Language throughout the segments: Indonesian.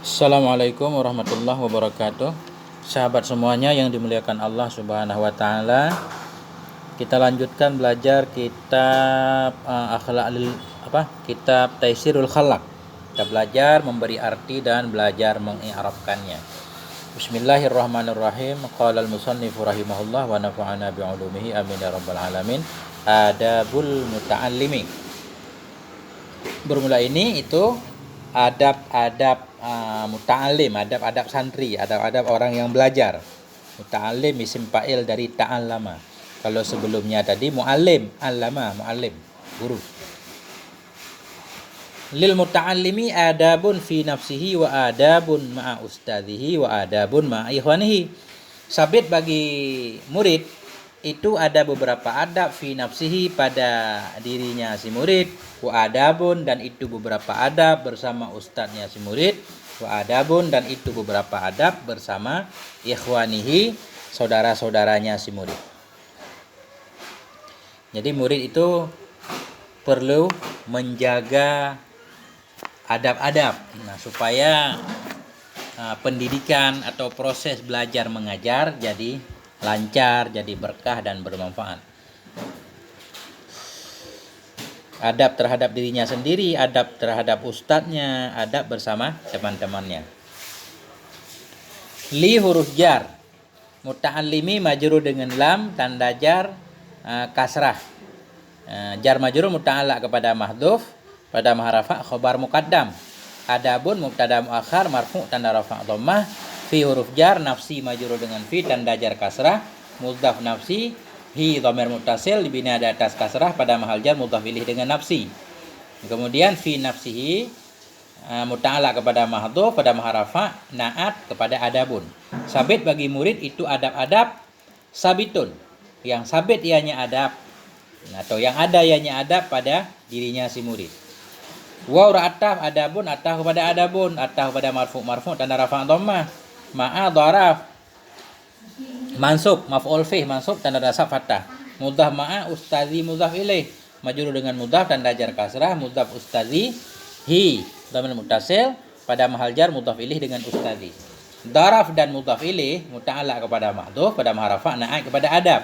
Assalamualaikum warahmatullahi wabarakatuh. Sahabat semuanya yang dimuliakan Allah Subhanahu wa taala. Kita lanjutkan belajar kitab Kitab Taisirul Khalaq. Kita belajar memberi arti dan belajar mengi'rabkannya. Bismillahirrahmanirrahim. Qala al-musannifu rahimahullah wa nafa'ana bi'ulumihi amin ya rabbal alamin. Adabul muta'allimi. Bermula ini itu adab-adab muta'alim, adab-adab santri, adab-adab orang yang belajar. Muta'alim isim fa'il dari ta'allama. Kalau sebelumnya tadi mu'allim, allama, mu'allim, guru. Lil muta'allimi adabun fi nafsihi wa adabun ma'a ustadzihi wa adabun ma'a ikhwanihi. Sabit bagi murid itu ada beberapa adab fi nafsihi pada dirinya si murid, wa adabun dan itu beberapa adab bersama ustadznya si murid, wa adabun dan itu beberapa adab bersama ikhwanihi, saudara-saudaranya si murid. Jadi murid itu perlu menjaga adab-adab supaya pendidikan atau proses belajar mengajar jadi lancar, jadi berkah dan bermanfaat. Adab terhadap dirinya sendiri, adab terhadap ustadznya, adab bersama teman-temannya. Li huruf jar, muta'allimi majrur dengan lam, tanda jar kasrah. Jar majrur muta'allaq kepada mahdhuf, pada maharafa khobar muqaddam. Adabun mubtada muakhar marfu tanda rafa' dhammah. Fi huruf jar nafsi majrur dengan fi tanda jar kasrah, mudhaf nafsi, hi dhamir muttasil dibina di atas kasrah pada mahal jar mudhaf ilaih dengan nafsi. Kemudian fi nafsihi muta'allaq kepada mahdhuf pada maharafa, naat kepada adabun. Sabit bagi murid itu adab-adab sabitun, yang sabit ianya adab atau yang ada ianya adab pada dirinya si murid. Wa ataf adabun, ataf kepada adabun, ataf kepada marfu tanda rafa' dhammah. Ma'a dharaf mansub maf'ul fih mansub tanda nasab fathah. Mudhaf ma'a ustazi mudhaf ilaih majrur dengan mudhaf tanda jar kasrah, mudhaf ustazi hi dhamir muttasil pada mahal jar mudhaf ilaih dengan ustazi. Dharaf dan mudhaf ilaih muta'allaq kepada mahdhuf pada maharafa, naat kepada adab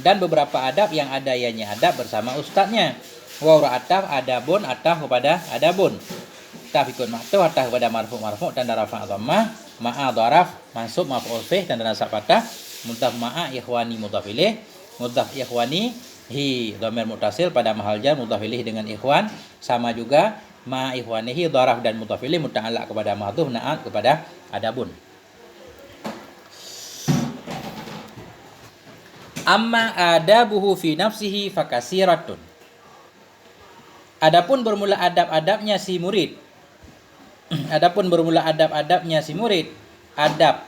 dan beberapa adab yang ada ianya adab bersama ustadznya. Wa ataf adabun, ataf kepada adabun. Tafikun maktub ataf kepada marfu tanda rafa' dhammah. Ma'a dharaf mansub maf'ul fih tanda nasab fathah. Mudhaf ma'a ikhwani mudhaf ilaih, mudhaf ikhwani hi dhamir muttasil pada mahal jar mudhaf ilaih dengan ikhwan. Sama juga ma'a ikhwanihi dharaf dan mudhaf ilaih muta'allaq kepada mahdhuf, naat kepada adabun. Amma adabuhu fi nafsihi fakasiratun. Adapun bermula adab-adabnya si murid. Adapun bermula adab-adabnya si murid, adab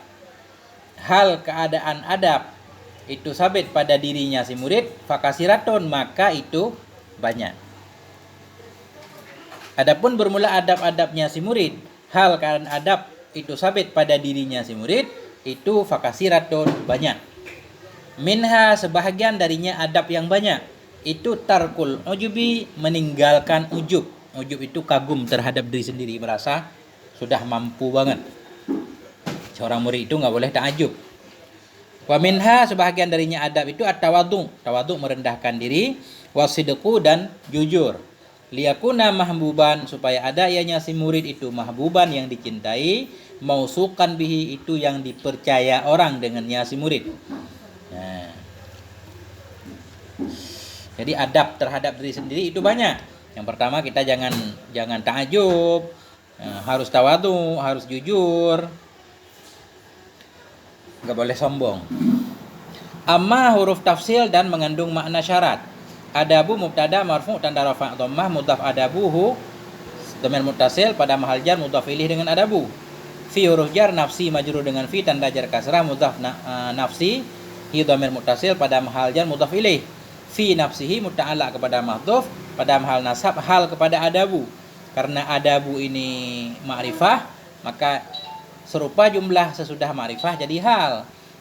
hal keadaan adab itu sabit pada dirinya si murid, fakasiratun maka itu banyak. Adapun bermula adab-adabnya si murid, hal keadaan adab itu sabit pada dirinya si murid, itu fakasiratun banyak. Minha sebahagian darinya adab yang banyak, itu tarkul ujubi meninggalkan ujub. Ujub itu kagum terhadap diri sendiri, merasa sudah mampu banget. Seorang murid itu nggak boleh ta'ajub. Wa minha sebahagian darinya adab itu at-tawadhu, tawadhu merendahkan diri, wasidqu dan jujur. Liyakuna mahbuban supaya ada ianya si murid itu mahbuban yang dicintai, mausukan bihi itu yang dipercaya orang dengannya si murid. Nah. Jadi adab terhadap diri sendiri itu banyak. Yang pertama kita jangan ta'ajub, harus tawadhu, harus jujur, nggak boleh sombong. Amma huruf tafsil dan mengandung makna syarat. Adabu mubtada marfu tanda rafa' dhammah, mudhaf adabuhu dhamir muttasil pada mahal jar mudhaf ilaih dengan adabu. Fi huruf jar nafsi majrur dengan fi tanda jar kasrah, mudhaf nafsi hi dhamir muttasil pada mahal jar mudhaf ilaih. Fi nafsihi muta'allaq kepada mahdhuf pada mahal nasab hal kepada adabu. Karena adabu ini ma'rifah, maka serupa jumlah sesudah ma'rifah jadi hal.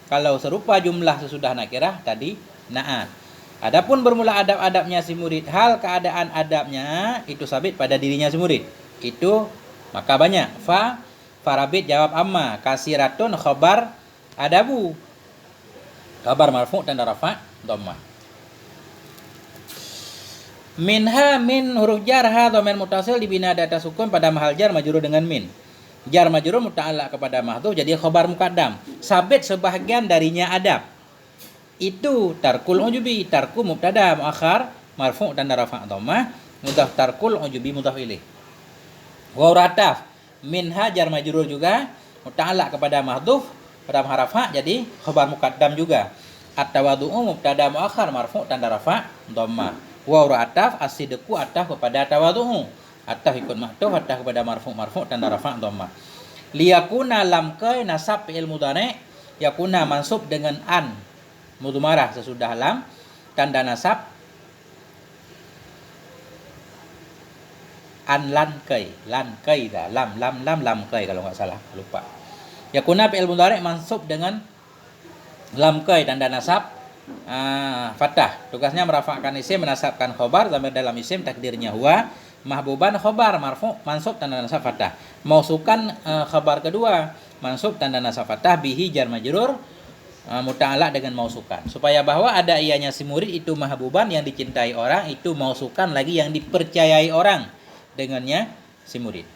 Kalau serupa jumlah sesudah nakirah tadi na'at. Adapun bermula adab-adabnya si murid, hal keadaan adabnya itu sabit pada dirinya si murid. Itu maka banyak. Fa Farabit jawab amma. Kasiratun khabar adabu. Khabar marfu tanda rafa dhammah. Minha min huruf jar ha dhamir muttasil dibina di atas sukun pada mahal jar majrur dengan min. Jar majrur muta'allaq kepada mahdhuf jadi khabar muqaddam. Sabit sebahagian darinya adab. Itu tarkul ujubi, tarku mubtada muakhar marfu tanda rafa dhammah, mudhaf tarkul ujubi mudhaf ilaih. Wa rataf minha jar majrur juga muta'allaq kepada mahdhuf pada rafa jadi khabar muqaddam juga. At-tawadhu'u mubtada muakhar marfu tanda rafa dhammah. Wa ataf as-sidqu ataf kepada tawadhu'u. Ataf ikut mahdhuf ataf kepada marfu tanda rafa dhammah. Liyakuna lam kai nasab fi'il mudhari' yakuna mansub dengan an mudmarah sesudah lam tanda nasab an lan kai dah lam kai kalau nggak salah lupa. Yakuna fi'il mudhari' mansub dengan lam kai tanda nasab fathah. Tugasnya merafa'kan isim menasabkan khobar dhamir dalam isim takdirnya huwa mahbuban khobar marfu mansub tanda nasab fathah. Mausukan khabar kedua mansub tanda nasab fathah bihi jar majrur muta'allaq dengan mausukan. Supaya bahwa ada ianya si murid itu mahbuban yang dicintai orang, itu mausukan lagi yang dipercayai orang dengannya si murid.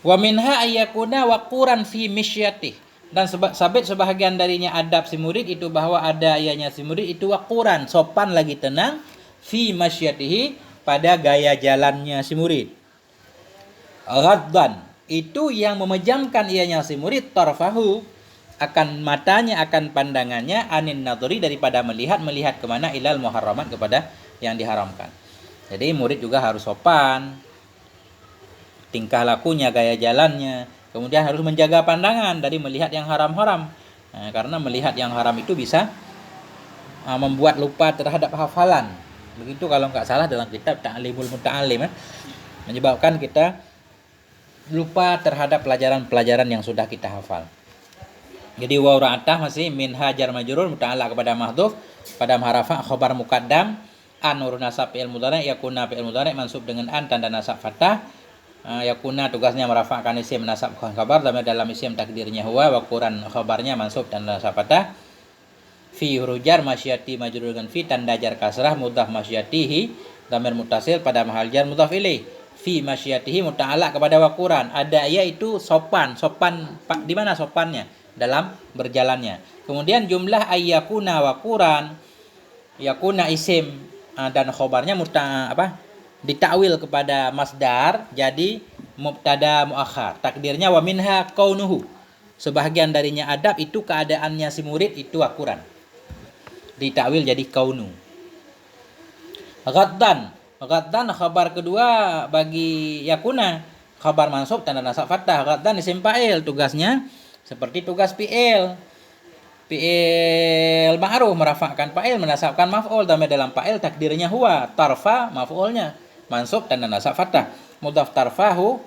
Wa minha ayyakuna waquran fi misyatih, dan sabit sebahagian darinya adab si murid itu bahwa ada ianya si murid itu waquran, sopan lagi tenang, fi masyatihi pada gaya jalannya si murid. Ghaddan itu yang memejamkan ianya si murid, tarfahu akan matanya, akan pandangannya, anin nadhuri daripada melihat kemana, ilal muharramat kepada yang diharamkan. Jadi murid juga harus sopan, tingkah lakunya, gaya jalannya, kemudian harus menjaga pandangan dari melihat yang haram-haram. Karena melihat yang haram itu bisa membuat lupa terhadap hafalan. Begitu kalau nggak salah dalam kitab Ta'limul Muta'allim, menyebabkan kita lupa terhadap pelajaran-pelajaran yang sudah kita hafal. Jadi waw ra'atah masih min hajar majrur muta'allaq kepada mahdhuf pada harafa khabar muqaddam, an nur nasab fi'il mudhari' yakuna fi'il mudhari' mansub dengan an tanda nasab fathah. Yakuna tugasnya merafa'kan isim menasabkan khabar dhamir dalam isim takdirnya huwa, wa quran khabarnya mansub tanda nasab fathah. Fi huruf jar masyati majrur dengan fi tanda jar kasrah, mudhaf masyatihi dhamir muttasil pada mahal jar mudhaf ilaih. Fi masyatihi muta'allaq kepada wa quran, ada yaitu sopan di mana sopannya? Dalam berjalannya. Kemudian jumlah ayyakuna wa quran, yakuna isim dan khobarnya ditakwil kepada masdar jadi mubtada muakhar. Takdirnya wa minha kaunuhu, sebahagian darinya adab itu keadaannya si murid itu akuran, ditakwil jadi kaunu. Ghaddan khabar kedua bagi yakuna, khabar mansub tanda nasab fathah. Ghaddan isim fa'il, tugasnya seperti tugas fi'il ma'ruf, merafa'kan fa'il menasabkan maf'ul dhamir dalam fa'il takdirnya huwa, tarfa maf'ulnya mansub tanda nasab fathah, mudhaf tarfahu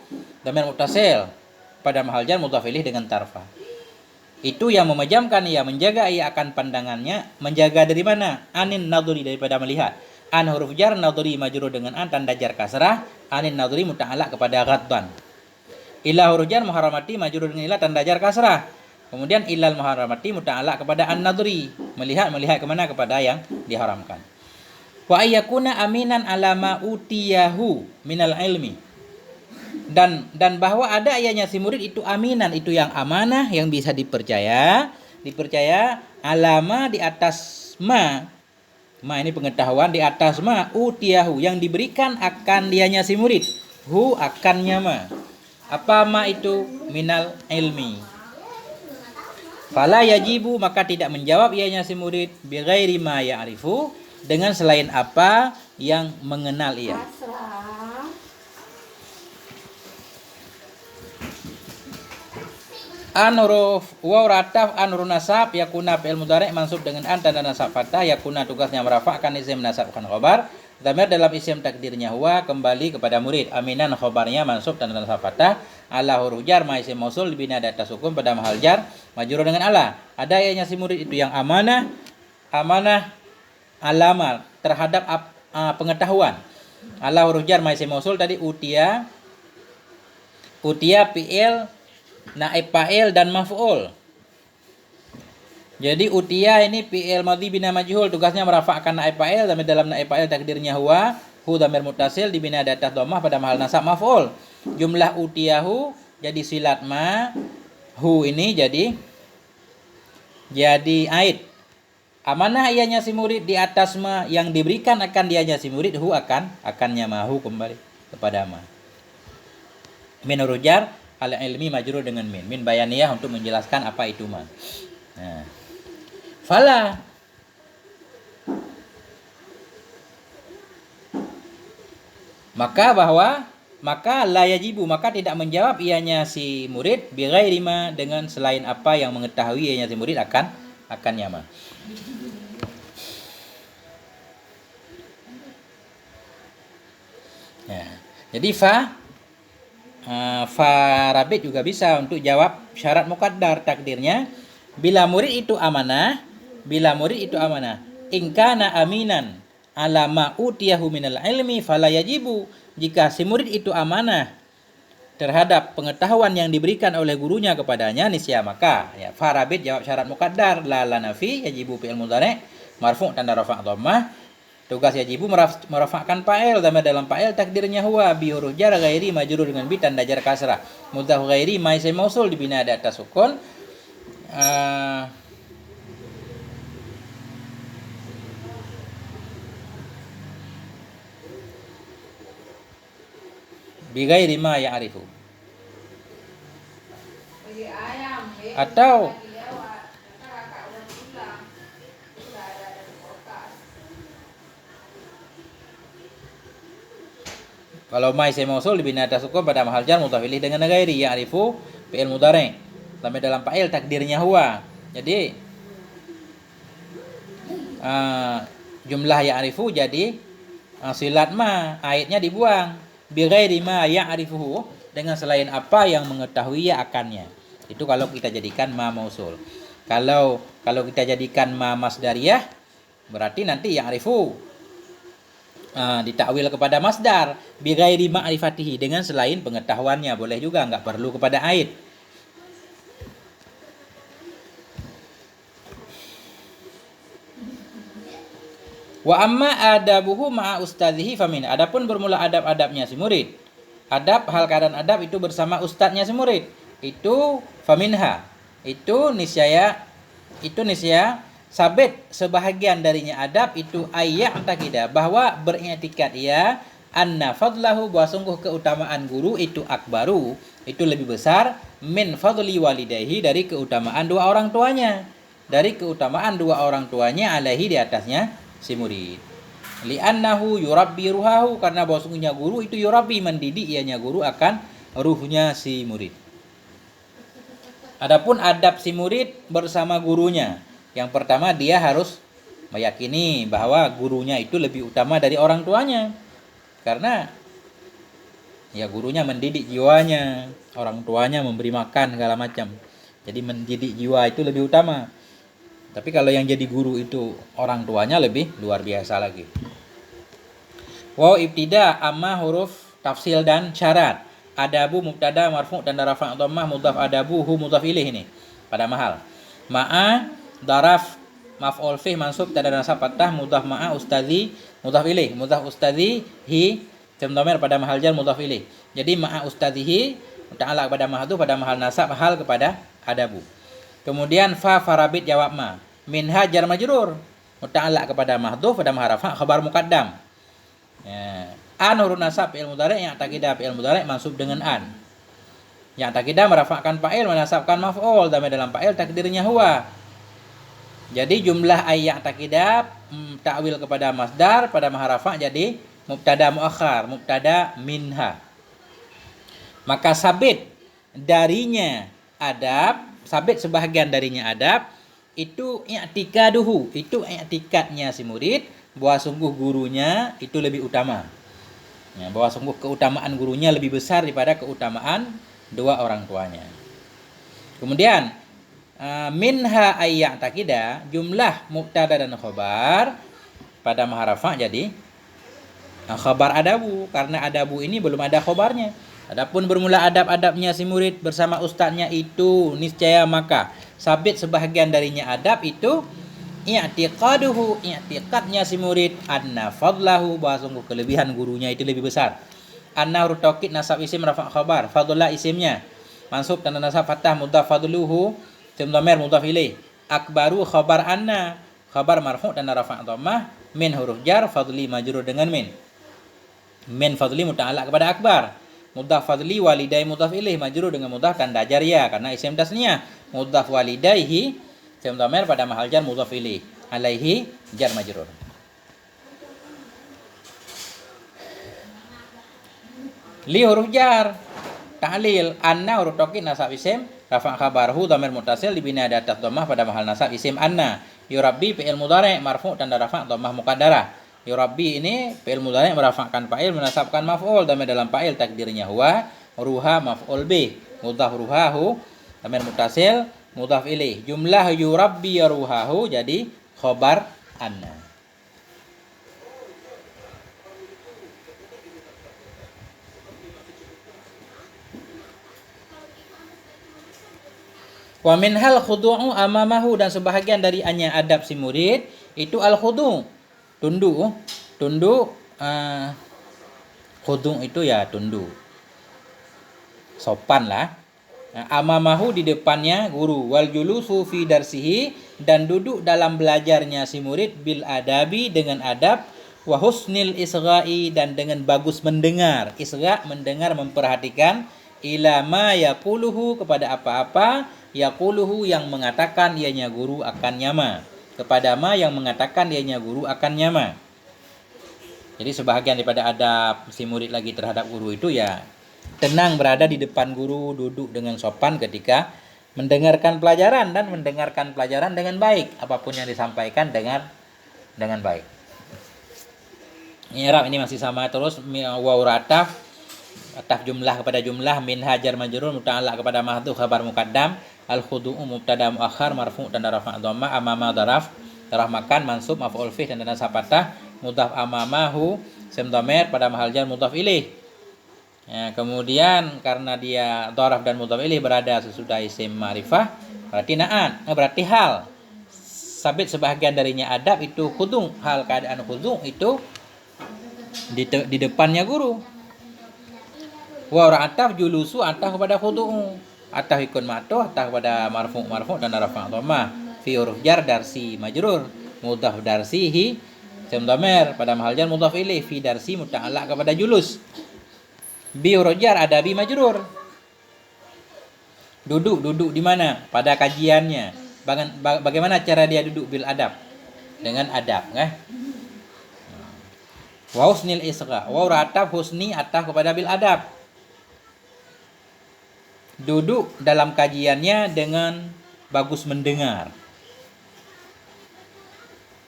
dhamir muttasil pada mahal jar mudhaf ilaih dengan tarfa. Itu yang memejamkan ia, menjaga ia akan pandangannya. Menjaga dari mana? Anin nadhuri daripada melihat. An huruf jar, nadhuri majrur dengan an tanda jar kasrah, anin nadhuri muta'allaq kepada ghadban. Ila huruf jar muharramati majrur dengan ila tanda jar kasrah. Kemudian ilal muharramati muta'allaq kepada an nadhuri, melihat kemana, kepada yang diharamkan. Wa ayyakuna aminan alama utiyahu minal ilmi, dan bahwa ada ayahnya si murid itu aminan, itu yang amanah, yang bisa dipercaya alama di atas ma ini pengetahuan, di atas ma utiyahu yang diberikan akan dianya si murid, hu akannya ma. Apa ma itu? Minal ilmi. Fala yajibu, maka tidak menjawab ianya si murid, bi ghairi ma ya'rifu, dengan selain apa yang mengenal ia. Anuruf waw rataf anur nasab yakuna fi'il mudhari' mansub dengan an tanda nasab fathah. Yakuna tugasnya merafa'kan isim menasabkan khabar dhamir dalam isim takdirnya huwa kembali kepada murid. Aminan khabarnya mansub tanda nasab fathah. Ala huruf jar ma isim mausul dibina di atas sukun pada mahal jar majrur dengan ala. Ada ianya si murid itu yang amanah alama terhadap pengetahuan. Ala huruf jar ma isim mausul tadi utia, fi'il, naib fa'il dan maf'ul. Jadi utia ini fi'il madhi bina majhul, tugasnya merafa'kan naib fa'il, dan dalam naib fa'il takdirnya huwa, hu dhamir muttasil dibina di atas dhammah pada mahal nasab maf'ul. Jumlah utiyahu jadi silat ma, hu ini jadi aid. Amanah ianya si murid di atas ma yang diberikan akan dianya si murid, hu akannya mahu kembali kepada ma. Min huruf jar al ilmi majrur dengan min bayaniyah untuk menjelaskan apa itu ma. Nah, fala maka la yajibu, maka tidak menjawab ianya si murid bi ghairi ma, dengan selain apa yang mengetahui ianya si murid akannya ma. Ya. Jadi fa rabit juga bisa untuk jawab syarat muqaddar, takdirnya bila murid itu amanah, in kana aminan ala ma utiyahu minal ilmi fala yajibu, jika si murid itu amanah terhadap pengetahuan yang diberikan oleh gurunya kepadanya, nisya maka ya farabit jawab syarat muqaddar, la nafi yajibu fi'il mudhari' marfu' tanda rafa' dhammah. Tugas yajibu merafa'kan fa'il, dalam fa'il takdirnya huwa bi huruf jar ghairi majrur dengan bi tanda jar kasrah. Mudhaf ghairi ma isim mausul dibina di atas sukun. Bi ghairi ma ya'rifu. Atau kalau ma isim mausul dibina atas sukun pada mahal jar mudhaf ilaih dengan ghairi ya'rifu fi'il mudhari'. Sampai dalam fa'il takdirnya huwa. Jadi jumlah ya'rifu jadi silat ma, aidnya dibuang. Bi ghairi ma ya'rifuhu, dengan selain apa yang mengetahui akannya. Itu kalau kita jadikan ma mausul. Kalau kita jadikan ma masdariyah, berarti nanti ya'rifu ditakwil kepada masdar bi ghairi ma'rifatihi, dengan selain pengetahuannya, boleh juga, enggak perlu kepada aid. Wa amma adabuhu ma'a ustadzihi famin, adapun bermula adab-adabnya si murid, adab hal keadaan adab itu bersama ustadznya si murid, itu faminha, itu niscaya sabit sebahagian darinya adab itu ayat takidah, bahwa beriktikad ia anna fadlahu, bahwa sungguh keutamaan guru itu akbaru, itu lebih besar, min fadli walidayhi, dari keutamaan dua orang tuanya, alaihi di atasnya si murid. Li'annahu yurabbi ruhahu, karena bahwa sungguhnya guru itu yurabbi, mendidik ianya guru akan ruhnya si murid. Adapun adab si murid bersama gurunya, yang pertama dia harus meyakini bahwa gurunya itu lebih utama dari orang tuanya, karena ya gurunya mendidik jiwanya, orang tuanya memberi makan segala macam. Jadi mendidik jiwa itu lebih utama. Tapi kalau yang jadi guru itu orang tuanya, lebih luar biasa lagi. Waw ibtida amma huruf tafsil dan syarat. Adabu mubtada marfu' tanda rafa' dhammah, mudhaf adabu hu mudhaf ilaih ini pada mahal. Ma'a daraf maf'ul fih mansub tanda nasab fathah, mudhaf ma'a ustadzi mudhaf ilaih, mudhaf ustadzi hi dhamir pada mahal jar mudhaf ilaih. Jadi ma'a ustadzihi ta'ala kepada mahdu pada mahal nasab hal kepada adabu. Kemudian fa farabit jawab ma, minha jar majrur muta'allaq kepada mahdhuf pada maharafa khabar muqaddam. Ya. An huruf nasab fi'il mudhari' yang takidah fi'il mudhari' mansub dengan an. Yang takidah merafa'kan fa'il, menasabkan maf'ul, dalam fa'il takdirnya huwa. Jadi jumlah ayat takidah ta'wil kepada masdar pada maharafa jadi mubtada muakhar, mubtada minha. Maka sabit darinya adab, sabit sebahagian darinya adab, itu i'tikaduhu, itu i'tikadnya si murid bahwa sungguh gurunya itu lebih utama. Ya, bahwa sungguh keutamaan gurunya lebih besar daripada keutamaan dua orang tuanya. Kemudian minha ayat takidah, jumlah mubtada dan khobar pada maharafa jadi Khabar adabu, karena adabu ini belum ada khobarnya. Adapun bermula adab-adabnya si murid bersama ustadznya itu niscaya maka sabit sebahagian darinya adab itu i'tiqaduhu, i'tiqadnya si murid anna fadlahu, bahwa sungguh kelebihan gurunya itu lebih besar. Anna huruf taukid nasab isim rafa' khabar, fadullah isimnya mansub tanda nasab fathah mudhaf fadluhu isim dhamir mudhaf ilaih. Akbaru khabar anna, khabar marfu' tanda rafa' dhammah, min huruf jar, fadli majrur dengan min. Min fadli muta'allaq kepada akbar. Mudhaf fadli walidai mudhaf ilaih majrur dengan mudhaf tanda jar ya karena isim tasniyah. Mudhaf walidaihi isim dhamir pada mahal jar mudhaf ilaih. Alaihi jar majrur. Li huruf jar ta'lil, anna huruf taukid nasab isim rafa' khabarhu dhamir muttasil dibina di atas dhammah pada mahal nasab isim anna. Yurabbi fi'il mudhari' marfu' tanda rafa' dhammah muqaddarah. Yurabbi ini fi'il mudhari' merafa'kan fa'il menasabkan maf'ul, dhamir dalam fa'il takdirnya huwa, ruha maf'ul bih, mudhaf ruhahu dhamir muttasil mudhaf ilaih. Jumlah yurabbi ruhahu jadi khabar anna. Wa minhal khudu'u amamahu, dan sebahagian dari anya adab si murid itu al khudu', tunduk. Khudu' itu ya tunduk, sopan lah. Amamahu di depannya guru, wal julusu fi darsihi, dan duduk dalam belajarnya si murid bil adabi dengan adab, wa husnil isgha'i, dan dengan bagus mendengar. Isgha' mendengar memperhatikan, ila ma yaquluhu kepada apa-apa yaquluhu yang mengatakan ianya guru akan nyama, kepada ma yang mengatakan ianya guru akan nyama. Jadi sebahagian daripada adab si murid lagi terhadap guru itu ya tenang berada di depan guru, duduk dengan sopan ketika mendengarkan pelajaran, dan mendengarkan pelajaran dengan baik, apapun yang disampaikan dengan baik. I'rab ini masih sama terus, waw ataf jumlah kepada jumlah, min hajar majrur muta'allaq kepada mahdhuf khabar muqaddam, al khudu'u mubtada muakhar marfu' tanda rafa' dhammah, amama daraf makan mansub maf'ul fih dan tanda sapatah mudhaf amamahu isim dhamir pada mahal jar mudhaf ilaih. Ya, kemudian karena dia daraf dan mudhaf ilaih berada sesudah isim ma'rifah, berarti na'at, berarti hal. Sabit sebahagian darinya adab itu khudu', hal keadaan khudu' itu di depannya guru. Wa ataf julusu ataf kepada khudu'u, ataf ikun ma'tuf ataf kepada marfu' dan rafa' dhammah, fi huruf jar darsi majrur, mudhaf darsihi isim dhamir pada mahal jar mudhaf ilaih, fi darsi muta'allaq kepada julus, bi huruf jar adabi majrur. Duduk di mana? Pada kajiannya. Bagaimana cara dia duduk bil adab? Dengan adab, Wa husnil isgha, wa ataf husni ataf kepada bil adab. Duduk dalam kajiannya dengan bagus mendengar.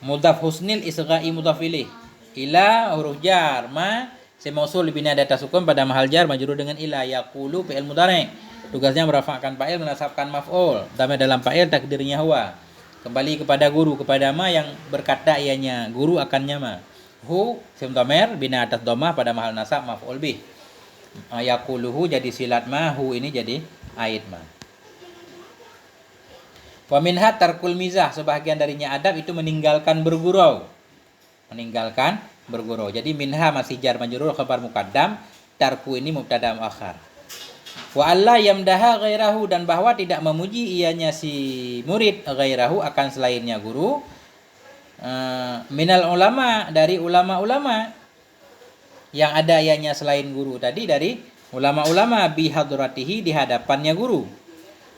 Mudhaf husnil isgha'i mudhaf ilaih. Ila huruf jar ma si mausul bina data sukun pada mahal jar majrur dengan ila, yaqulu fi'il mudhari'. Tugasnya merafa'kan fa'il menasabkan maf'ul, dhamir dalam fa'il takdirnya huwa. Kembali kepada guru, kepada ma yang berkata ianya guru akan nyama. Hu isim dhamir bina atas dhammah pada mahal nasab maf'ul bih. Yaquluhu jadi silat ma, hu ini jadi aid ma. Wa minha tarkul mizah, sebahagian darinya adab itu meninggalkan bergurau. Jadi minha masih jar majrur khabar muqaddam, tarku ini mubtada muakhar. Wa alla yamdaha ghairahu, dan bahwa tidak memuji ianya si murid ghairahu akan selainnya guru, minal ulama dari ulama-ulama yang ada ianya selain guru tadi, dari ulama-ulama bihadratihi di hadapannya guru.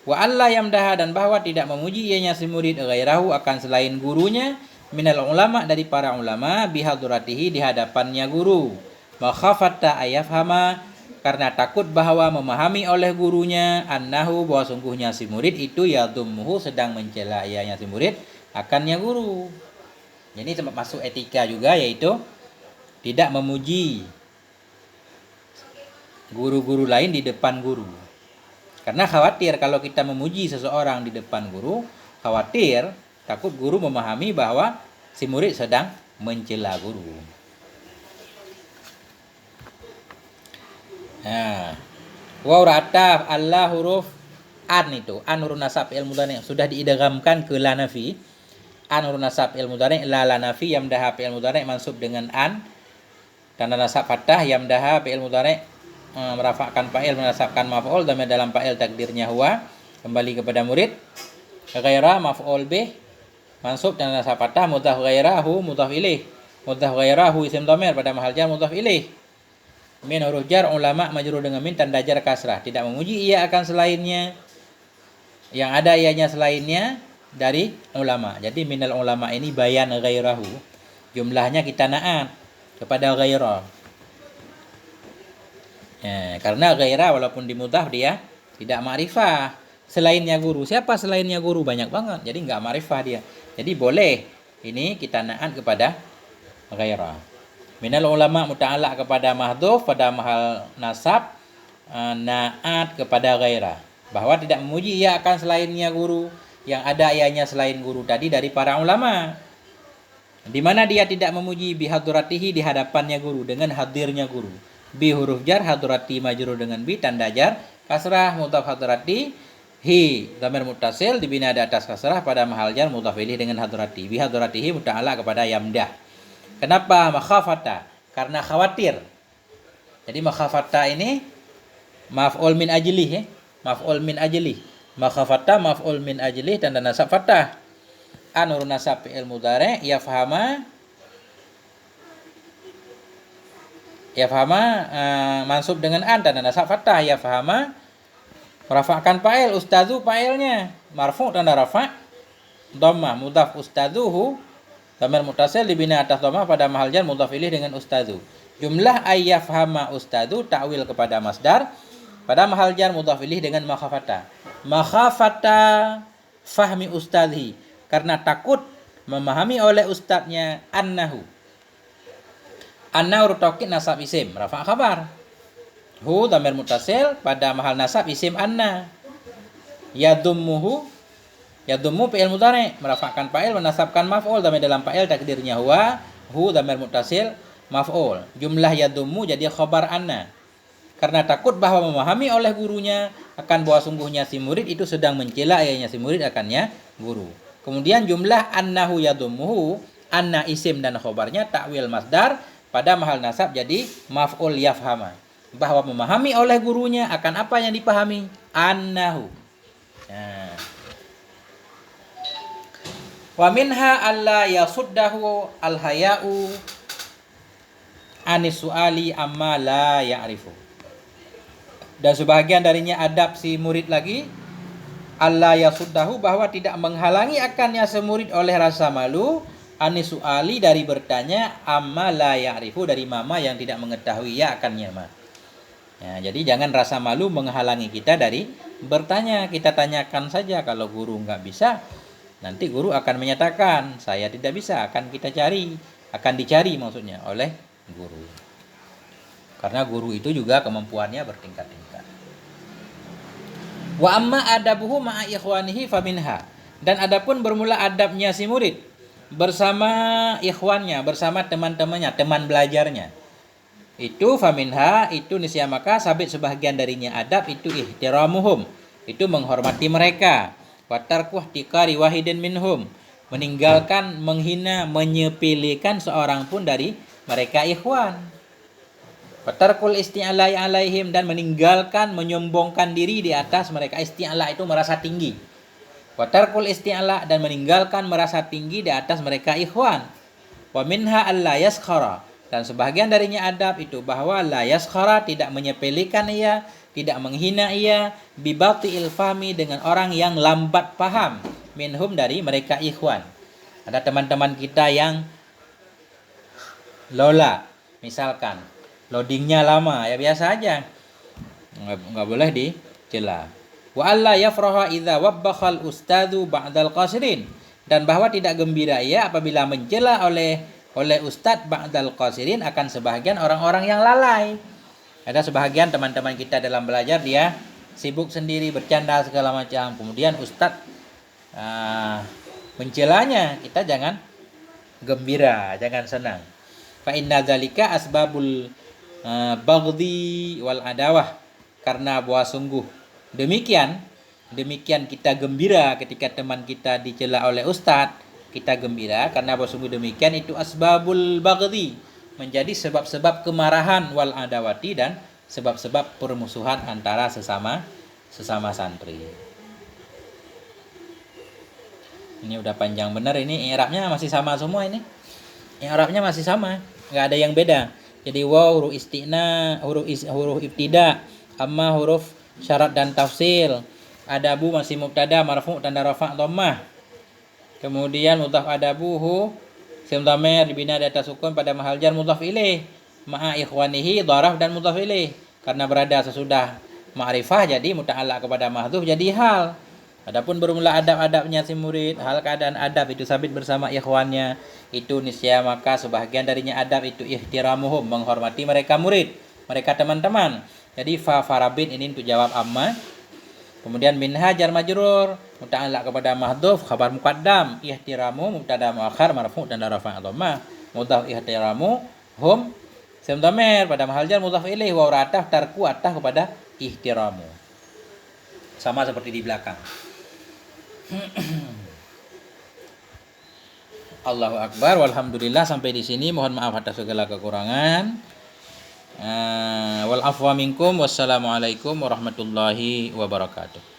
Wa alla yamdaha, dan bahwa tidak memuji ianya si murid ghairahu akan selain gurunya, minal ulama dari para ulama bihadratihi di hadapannya guru. Makhafata ayafhama, karena takut bahwa memahami oleh gurunya, annahu bahwa sungguhnya si murid itu yadhummuhu sedang mencela ianya si murid akannya guru. Jadi masuk etika juga, yaitu tidak memuji guru-guru lain di depan guru. Karena khawatir kalau kita memuji seseorang di depan guru, khawatir takut guru memahami bahwa si murid sedang mencela guru. Nah, waw ra'ataf Allah huruf an itu. An huruf nasab fi'il mudhari sudah diidghamkan ke la nafi. An huruf nasab fi'il mudhari, la nafi, yamdaha fi'il mudhari mansub dengan an. Tanda nasab fathah, yamdaha fi'il mudhari merafakkan fa'il, menasabkan maf'ul, dhamir dalam fa'il takdirnya huwa, kembali kepada murid. Ghaira maf'ul bih mansub dan nasab fathah, mudhaf ghairahu mudhaf ilaih. Mudhaf ghairahu isim dhamir pada mahal jar mudhaf ilaih. Min huruf jar ulama majrur dengan min tanda jar kasrah, tidak memuji ia akan selainnya, yang ada ianya selainnya dari ulama. Jadi minal ulama ini bayan ghairahu, jumlahnya kita naat kepada ghairah. Ya, karena ghairah walaupun dimudhaf dia tidak ma'rifah. Selainnya guru, siapa selainnya guru? Banyak banget, jadi nggak ma'rifah dia. Jadi boleh ini kita naat kepada ghairah. Minal ulama muta'alaq kepada mahdhuf pada mahal nasab, naat kepada ghairah, bahwa tidak memuji ia akan selainnya guru, yang ada ianya selain guru tadi dari para ulama. Di mana dia tidak memuji bihadratihi, di hadapannya guru, dengan hadirnya guru. Bi huruf jar, hadrati majrur dengan bi tanda jar kasrah, mudhaf hadrati hi dhamir muttasil dibina di atas kasrah pada mahal jar mudhaf ilaih dengan hadrati. Bi hadratihi muta'alaq kepada yamdah. Kenapa makhafata? Karena khawatir. Jadi makhafata ini maf'ul min ajlih ya. Maf'ul min ajlih. Makhafata maf'ul min ajlih tanda nasab fathah. An huruf nasab fi'il mudhari yafhama mansub dengan an tanda nasab fathah. Yafhama merafa'kan fa'il, ustadzu fa'ilnya marfu' tanda rafa', dhammah mudhaf ustadzuhu dhamir muttasil dibina atas dhammah pada mahal jar mudhaf ilaih dengan ustadzu. Jumlah ayyafhama ustadzu ta'wil kepada masdar pada mahal jar mudhaf ilaih dengan makhafata. Makhafata fahmi ustadhi, karena takut memahami oleh ustadznya annahu. Annahu rutaqid nasab isim rafa' khabar. Hu dhamir muttasil pada mahal nasab isim anna. Yadummu fi'il mudhari merafa'kan fa'il, menasabkan maf'ul, dhamir dalam fa'il takdirnya huwa, hu dhamir muttasil maf'ul. Jumlah yadummu jadi khabar anna. Karena takut bahwa memahami oleh gurunya akan bahwa sungguhnya si murid itu sedang mencela ayahnya si murid akannya guru. Kemudian jumlah annahu yadummuhu, anna isim dan khabarnya ta'wil masdar pada mahal nasab jadi maf'ul yafhama. Bahwa memahami oleh gurunya akan apa yang dipahami? Annahu. Nah. Wa minha alla yasuddahu al-haya'u anis su'ali amma la ya'rifu. Dan sebahagian darinya adab si murid lagi, alla yasuddahu bahwa tidak menghalangi akannya semurid oleh rasa malu, anis su'ali dari bertanya, amma la ya'rifu dari mama yang tidak mengetahui ya akannya ma. Ya, jadi jangan rasa malu menghalangi kita dari bertanya. Kita tanyakan saja, kalau guru nggak bisa, nanti guru akan menyatakan saya tidak bisa, akan dicari maksudnya oleh guru. Karena guru itu juga kemampuannya bertingkat-tingkat. Wa amma adabuhu ma'a ikhwanihi faminha. Dan adapun bermula adabnya si murid bersama ikhwannya, bersama teman-temannya, teman belajarnya. Itu faminha, itu nisya maka sabit sebahagian darinya adab itu ihtiramuhum, itu menghormati mereka. Watarkuh tikari wahidin minhum, meninggalkan, menghina, menyepelekan seorang pun dari mereka ikhwan. Watarkul isti'ala alaihim, dan meninggalkan, menyombongkan diri di atas mereka. Isti'ala itu merasa tinggi. Watarkul isti'ala, dan meninggalkan merasa tinggi di atas mereka ikhwan. Wa minha alla yaskhara, dan sebahagian darinya adab itu bahwa la yaskhara, tidak menyepelekan ia, tidak menghina ia, bibati ilfami, dengan orang yang lambat paham, minhum dari mereka ikhwan. Ada teman-teman kita yang lola, misalkan loadingnya lama, ya biasa aja, nggak boleh dicela. Wa alla yafraha idza wabbakhal ustadu ba'dal qasirin, dan bahwa tidak gembira ia apabila mencela oleh ustadz ba'dal qasirin, akan sebahagian orang-orang yang lalai. Ada sebahagian teman-teman kita dalam belajar dia sibuk sendiri, bercanda segala macam, kemudian ustadz mencelanya, kita jangan gembira, jangan senang. Fa inna dzalika asbabul baghdhi wal adawah, karena bahwa sungguh demikian kita gembira ketika teman kita dicela oleh ustadz, kita gembira karena bahwa sungguh demikian itu asbabul baghdhi, menjadi sebab-sebab kemarahan, wal adawati, dan sebab-sebab permusuhan antara sesama santri. Ini udah panjang bener ini, i'rabnya masih sama semua ini. I'rabnya masih sama, nggak ada yang beda. Jadi waw huruf istina, huruf ibtida, amma huruf syarat dan tafsil. Adabu masih mubtada marfu' tanda rafa' dhammah. Kemudian mudhaf adabuhu sim dhamir dibina di atas sukun pada mahal jar mudhaf ilaih, ma'a ikhwanihi dharaf dan mudhaf ilaih. Karena berada sesudah ma'rifah jadi muta'allaq kepada mahdhuf jadi hal. Adapun bermula adab-adabnya si murid, hal keadaan adab itu sabit bersama ikhwannya, itu niscaya maka sebahagian darinya adab itu ihtiramuhum, menghormati mereka murid, mereka teman-teman. Jadi fa farabin ini untuk jawab amma. Kemudian minha jar majrur, muta'allaq kepada mahdhuf, khabar muqaddam, ihtiramu mubtada muakhar marfu' dan rafa' dhammah, mudhaf ihtiramu hum sim dhamir pada mahal jar mudhaf ilaih wa rataf tarku atah kepada ihtiramu. Sama seperti di belakang. Allahu Akbar, walhamdulillah. Sampai di sini, mohon maaf atas segala kekurangan. Wal afwa minkum, wassalamualaikum warahmatullahi wabarakatuh.